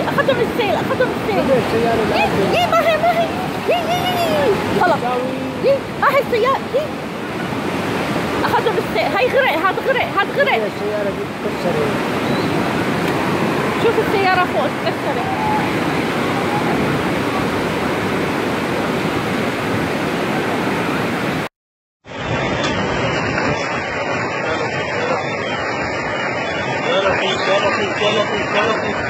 اخذهم السيل اخذهم السيل. يي ما هي ما هي يي خلاص يي ما هي السيارة يي اخذهم السيل. هاي غرق هذا غرق هذا غرق. السيارة دي اتكسرت. شوف السيارة فوق اتكسرت. يا لطيف يا لطيف يا لطيف يا لطيف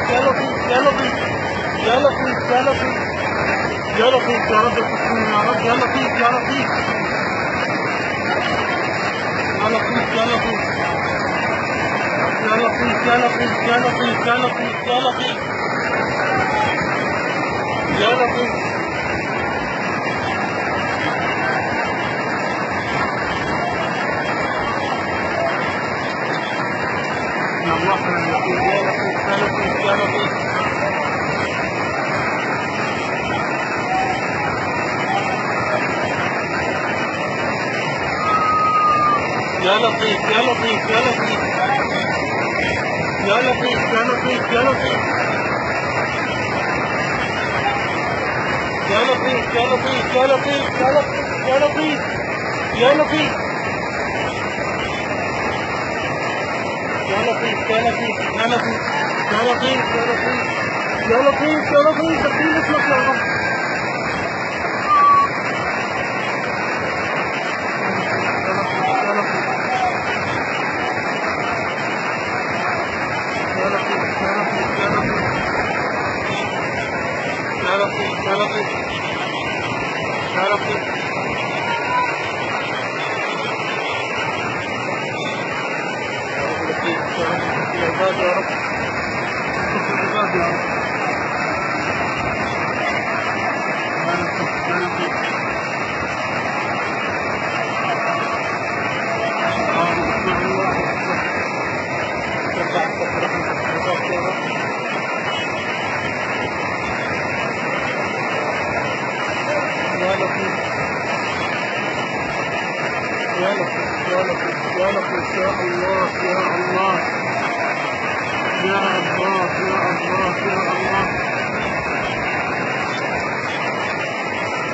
يا لطيف يا لطيف يا لطيف يا لطيف يا لطيف يا لطيف يا لطيف يا لطيف يا لطيف يا لطيف يا لطيف يا لطيف يا لطيف يا لطيف دخيل اسمك يا رب.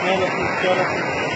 يا لطيف يا لطيف